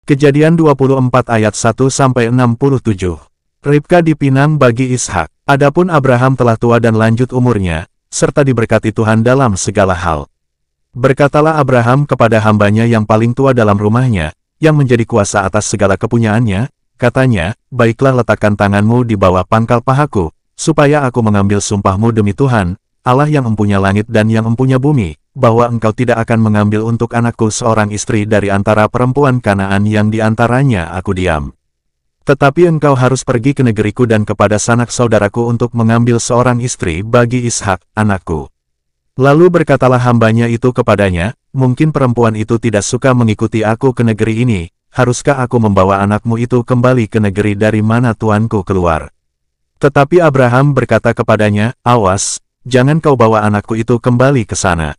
Kejadian 24 ayat 1-67. Ribka dipinang bagi Ishak. Adapun Abraham telah tua dan lanjut umurnya, serta diberkati Tuhan dalam segala hal. Berkatalah Abraham kepada hambanya yang paling tua dalam rumahnya, yang menjadi kuasa atas segala kepunyaannya, katanya, baiklah letakkan tanganmu di bawah pangkal pahaku, supaya aku mengambil sumpahmu demi Tuhan, Allah yang empunya langit dan yang empunya bumi, bahwa engkau tidak akan mengambil untuk anakku seorang istri dari antara perempuan Kanaan yang di antaranya aku diam. Tetapi engkau harus pergi ke negeriku dan kepada sanak saudaraku untuk mengambil seorang istri bagi Ishak, anakku. Lalu berkatalah hambanya itu kepadanya, mungkin perempuan itu tidak suka mengikuti aku ke negeri ini, haruskah aku membawa anakmu itu kembali ke negeri dari mana tuanku keluar? Tetapi Abraham berkata kepadanya, awas, jangan kau bawa anakku itu kembali ke sana.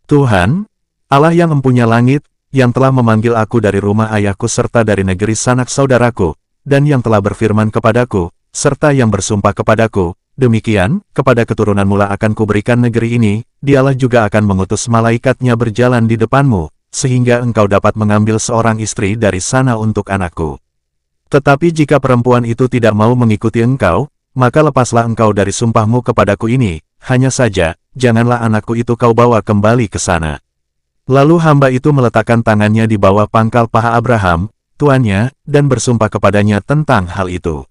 Tuhan, Allah yang empunya langit, yang telah memanggil aku dari rumah ayahku serta dari negeri sanak saudaraku, dan yang telah berfirman kepadaku, serta yang bersumpah kepadaku, demikian, kepada keturunan mula akan kuberikan negeri ini, dialah juga akan mengutus malaikatnya berjalan di depanmu, sehingga engkau dapat mengambil seorang istri dari sana untuk anakku. Tetapi jika perempuan itu tidak mau mengikuti engkau, maka lepaslah engkau dari sumpahmu kepadaku ini, hanya saja, janganlah anakku itu kau bawa kembali ke sana. Lalu hamba itu meletakkan tangannya di bawah pangkal paha Abraham, tuannya, dan bersumpah kepadanya tentang hal itu.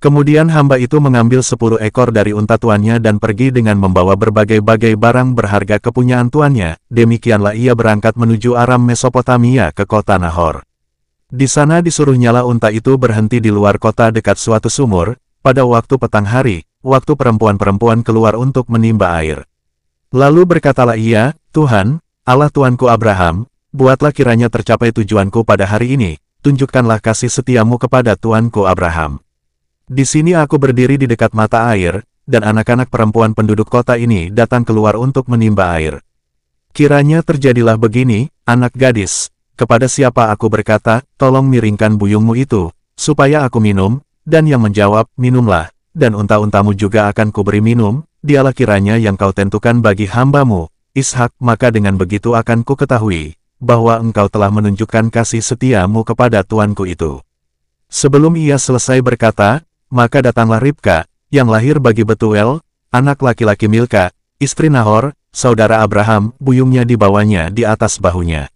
Kemudian hamba itu mengambil 10 ekor dari unta tuannya dan pergi dengan membawa berbagai-bagai barang berharga kepunyaan tuannya, demikianlah ia berangkat menuju Aram Mesopotamia ke kota Nahor. Di sana disuruhnyalah unta itu berhenti di luar kota dekat suatu sumur, pada waktu petang hari, waktu perempuan-perempuan keluar untuk menimba air. Lalu berkatalah ia, Tuhan, Allah Tuanku Abraham, buatlah kiranya tercapai tujuanku pada hari ini, tunjukkanlah kasih setiamu kepada Tuanku Abraham. Di sini aku berdiri di dekat mata air, dan anak-anak perempuan penduduk kota ini datang keluar untuk menimba air. Kiranya terjadilah begini, anak gadis, kepada siapa aku berkata, tolong miringkan buyungmu itu, supaya aku minum, dan yang menjawab, minumlah, dan unta-untamu juga akan kuberi minum, dialah kiranya yang kau tentukan bagi hambamu, Ishak, maka dengan begitu akan ku ketahui, bahwa engkau telah menunjukkan kasih setiamu kepada tuanku itu. Sebelum ia selesai berkata, maka datanglah Ribka, yang lahir bagi Betuel, anak laki-laki Milka, istri Nahor, saudara Abraham, buyungnya dibawanya di atas bahunya.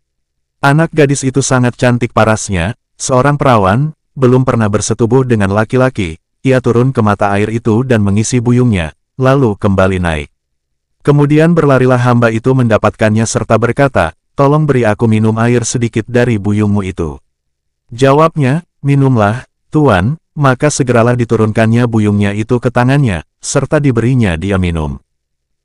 Anak gadis itu sangat cantik parasnya, seorang perawan, belum pernah bersetubuh dengan laki-laki, ia turun ke mata air itu dan mengisi buyungnya, lalu kembali naik. Kemudian berlarilah hamba itu mendapatkannya serta berkata, tolong beri aku minum air sedikit dari buyungmu itu. Jawabnya, minumlah, Tuan, maka segeralah diturunkannya buyungnya itu ke tangannya, serta diberinya dia minum.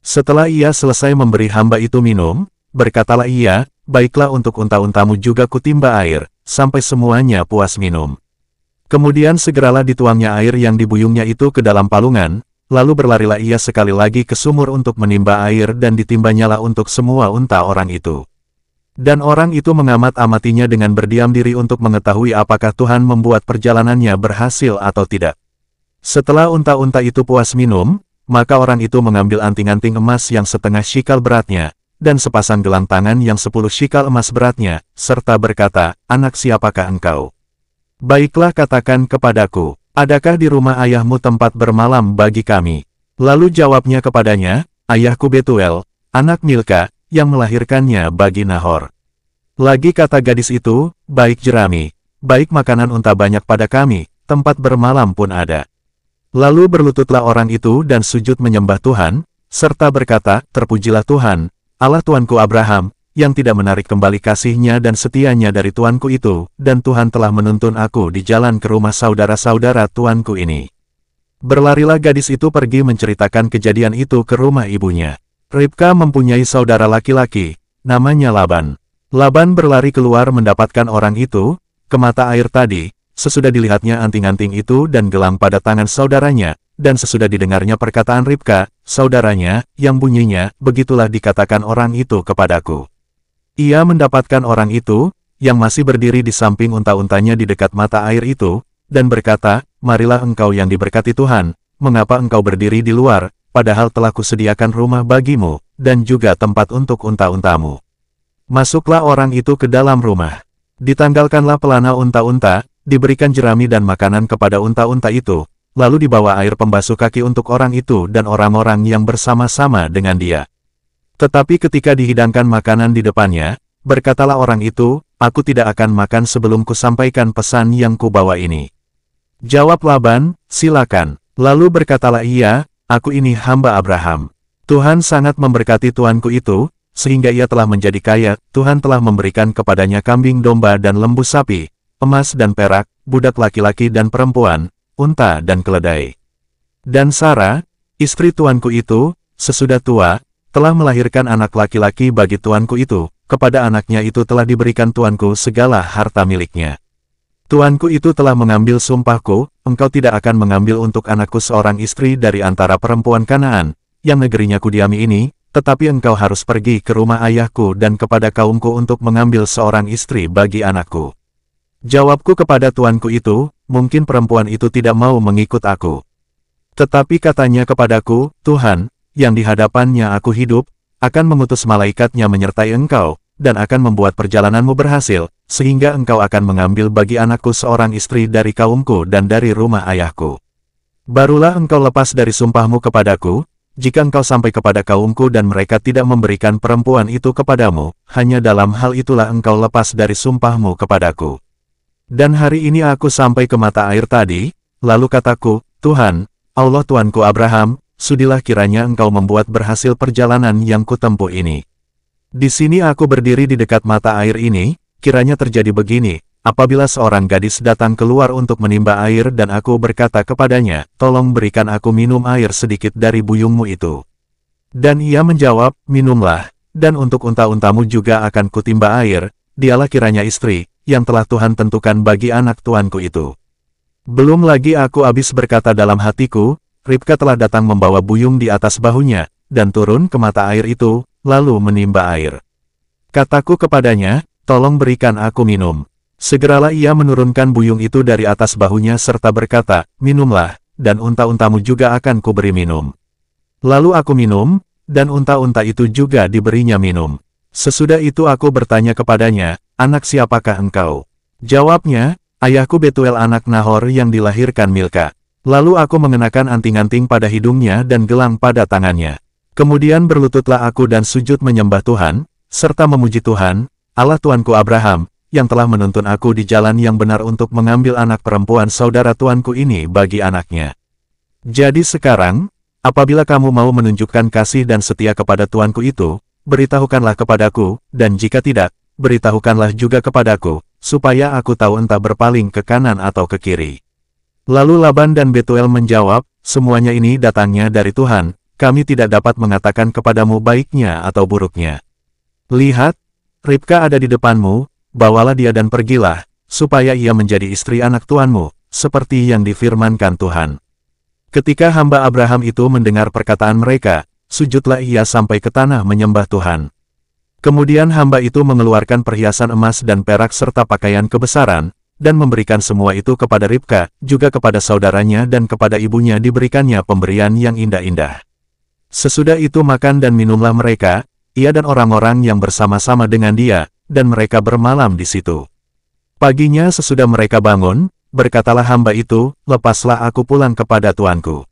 Setelah ia selesai memberi hamba itu minum, berkatalah ia, baiklah untuk unta-untamu juga kutimba air, sampai semuanya puas minum. Kemudian segeralah dituangnya air yang dibuyungnya itu ke dalam palungan, lalu berlarilah ia sekali lagi ke sumur untuk menimba air dan ditimbanyalah untuk semua unta orang itu. Dan orang itu mengamat-amatinya dengan berdiam diri untuk mengetahui apakah Tuhan membuat perjalanannya berhasil atau tidak. Setelah unta-unta itu puas minum, maka orang itu mengambil anting-anting emas yang setengah shikal beratnya, dan sepasang gelang tangan yang 10 shikal emas beratnya, serta berkata, anak siapakah engkau? Baiklah katakan kepadaku, adakah di rumah ayahmu tempat bermalam bagi kami? Lalu jawabnya kepadanya, ayahku Betuel, anak Milka, yang melahirkannya bagi Nahor. Lagi kata gadis itu, baik jerami, baik makanan unta banyak pada kami, tempat bermalam pun ada. Lalu berlututlah orang itu dan sujud menyembah Tuhan, serta berkata, terpujilah Tuhan, Allah Tuanku Abraham, yang tidak menarik kembali kasihnya dan setianya dari tuanku itu, dan Tuhan telah menuntun aku di jalan ke rumah saudara-saudara tuanku ini. Berlarilah gadis itu pergi menceritakan kejadian itu ke rumah ibunya. Ribka mempunyai saudara laki-laki, namanya Laban. Laban berlari keluar mendapatkan orang itu, ke mata air tadi, sesudah dilihatnya anting-anting itu dan gelang pada tangan saudaranya, dan sesudah didengarnya perkataan Ribka, saudaranya, yang bunyinya, begitulah dikatakan orang itu kepadaku. Ia mendapatkan orang itu, yang masih berdiri di samping unta-untanya di dekat mata air itu, dan berkata, marilah engkau yang diberkati Tuhan, mengapa engkau berdiri di luar, padahal telah kusediakan rumah bagimu, dan juga tempat untuk unta-untamu. Masuklah orang itu ke dalam rumah. Ditanggalkanlah pelana unta-unta, diberikan jerami dan makanan kepada unta-unta itu, lalu dibawa air pembasuh kaki untuk orang itu dan orang-orang yang bersama-sama dengan dia. Tetapi ketika dihidangkan makanan di depannya, berkatalah orang itu, "Aku tidak akan makan sebelum kusampaikan pesan yang kubawa ini." Jawab Laban, "Silakan." Lalu berkatalah ia, "Aku ini hamba Abraham. Tuhan sangat memberkati tuanku itu, sehingga ia telah menjadi kaya. Tuhan telah memberikan kepadanya kambing domba dan lembu sapi, emas dan perak, budak laki-laki dan perempuan, unta dan keledai. Dan Sarah, istri tuanku itu, sesudah tua, telah melahirkan anak laki-laki bagi tuanku itu. Kepada anaknya itu telah diberikan tuanku segala harta miliknya. Tuanku itu telah mengambil sumpahku, engkau tidak akan mengambil untuk anakku seorang istri dari antara perempuan Kanaan, yang negerinya kudiami ini, tetapi engkau harus pergi ke rumah ayahku dan kepada kaumku untuk mengambil seorang istri bagi anakku." Jawabku kepada tuanku itu, "Mungkin perempuan itu tidak mau mengikut aku." Tetapi katanya kepadaku, "Tuhan, yang di hadapannya aku hidup, akan mengutus malaikatnya menyertai engkau, dan akan membuat perjalananmu berhasil, sehingga engkau akan mengambil bagi anakku seorang istri dari kaumku dan dari rumah ayahku. Barulah engkau lepas dari sumpahmu kepadaku, jika engkau sampai kepada kaumku dan mereka tidak memberikan perempuan itu kepadamu, hanya dalam hal itulah engkau lepas dari sumpahmu kepadaku. Dan hari ini aku sampai ke mata air tadi, lalu kataku, Tuhan, Allah Tuanku Abraham, sudilah kiranya engkau membuat berhasil perjalanan yang kutempuh ini. Di sini aku berdiri di dekat mata air ini, kiranya terjadi begini, apabila seorang gadis datang keluar untuk menimba air dan aku berkata kepadanya, tolong berikan aku minum air sedikit dari buyungmu itu. Dan ia menjawab, minumlah, dan untuk unta-untamu juga akan kutimba air, dialah kiranya istri, yang telah Tuhan tentukan bagi anak tuanku itu. Belum lagi aku habis berkata dalam hatiku, Ribka telah datang membawa buyung di atas bahunya, dan turun ke mata air itu, lalu menimba air. Kataku kepadanya, tolong berikan aku minum. Segeralah ia menurunkan buyung itu dari atas bahunya serta berkata, minumlah, dan unta-untamu juga akan kuberi minum. Lalu aku minum, dan unta-unta itu juga diberinya minum. Sesudah itu aku bertanya kepadanya, anak siapakah engkau? Jawabnya, ayahku Betuel anak Nahor yang dilahirkan Milka. Lalu aku mengenakan anting-anting pada hidungnya dan gelang pada tangannya. Kemudian berlututlah aku dan sujud menyembah Tuhan, serta memuji Tuhan, Allah Tuanku Abraham, yang telah menuntun aku di jalan yang benar untuk mengambil anak perempuan saudara tuanku ini bagi anaknya. Jadi sekarang, apabila kamu mau menunjukkan kasih dan setia kepada tuanku itu, beritahukanlah kepadaku, dan jika tidak, beritahukanlah juga kepadaku, supaya aku tahu entah berpaling ke kanan atau ke kiri. Lalu Laban dan Betuel menjawab, semuanya ini datangnya dari Tuhan, kami tidak dapat mengatakan kepadamu baiknya atau buruknya. Lihat, Ribka ada di depanmu, bawalah dia dan pergilah, supaya ia menjadi istri anak tuanmu, seperti yang difirmankan Tuhan. Ketika hamba Abraham itu mendengar perkataan mereka, sujudlah ia sampai ke tanah menyembah Tuhan. Kemudian hamba itu mengeluarkan perhiasan emas dan perak serta pakaian kebesaran, dan memberikan semua itu kepada Ribka, juga kepada saudaranya dan kepada ibunya diberikannya pemberian yang indah-indah. Sesudah itu makan dan minumlah mereka, ia dan orang-orang yang bersama-sama dengan dia, dan mereka bermalam di situ. Paginya sesudah mereka bangun, berkatalah hamba itu, lepaslah aku pulang kepada tuanku.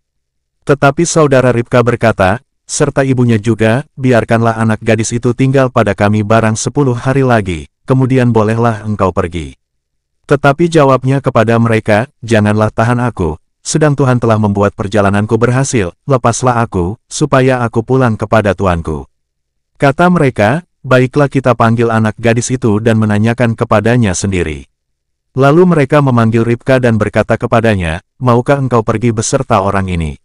Tetapi saudara Ribka berkata, serta ibunya juga, biarkanlah anak gadis itu tinggal pada kami barang 10 hari lagi, kemudian bolehlah engkau pergi. Tetapi jawabnya kepada mereka, janganlah tahan aku, sedang Tuhan telah membuat perjalananku berhasil, lepaslah aku, supaya aku pulang kepada tuanku. Kata mereka, baiklah kita panggil anak gadis itu dan menanyakan kepadanya sendiri. Lalu mereka memanggil Ribka dan berkata kepadanya, maukah engkau pergi beserta orang ini?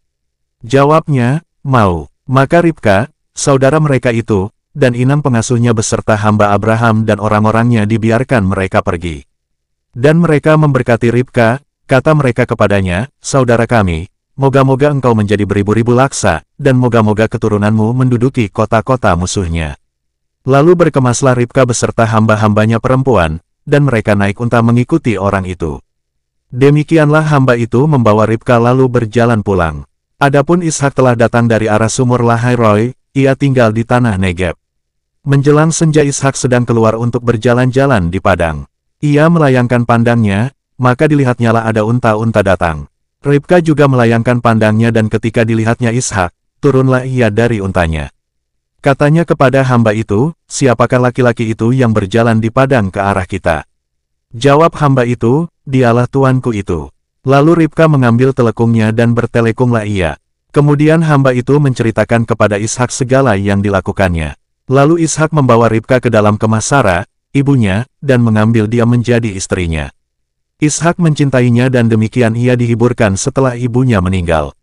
Jawabnya, mau. Maka Ribka, saudara mereka itu, dan inang pengasuhnya beserta hamba Abraham dan orang-orangnya dibiarkan mereka pergi. Dan mereka memberkati Ribka, kata mereka kepadanya, saudara kami, moga-moga engkau menjadi beribu-ribu laksa, dan moga-moga keturunanmu menduduki kota-kota musuhnya. Lalu berkemaslah Ribka beserta hamba-hambanya perempuan, dan mereka naik unta mengikuti orang itu. Demikianlah hamba itu membawa Ribka lalu berjalan pulang. Adapun Ishak telah datang dari arah sumur Lahairoi, ia tinggal di tanah Negeb. Menjelang senja Ishak sedang keluar untuk berjalan-jalan di padang. Ia melayangkan pandangnya, maka dilihatnyalah ada unta-unta datang. Ribka juga melayangkan pandangnya dan ketika dilihatnya Ishak, turunlah ia dari untanya. Katanya kepada hamba itu, siapakah laki-laki itu yang berjalan di padang ke arah kita? Jawab hamba itu, dialah tuanku itu. Lalu Ribka mengambil telekungnya dan bertelekunglah ia. Kemudian hamba itu menceritakan kepada Ishak segala yang dilakukannya. Lalu Ishak membawa Ribka ke dalam kemah Sara, ibunya, dan mengambil dia menjadi istrinya. Ishak mencintainya dan demikian ia dihiburkan setelah ibunya meninggal.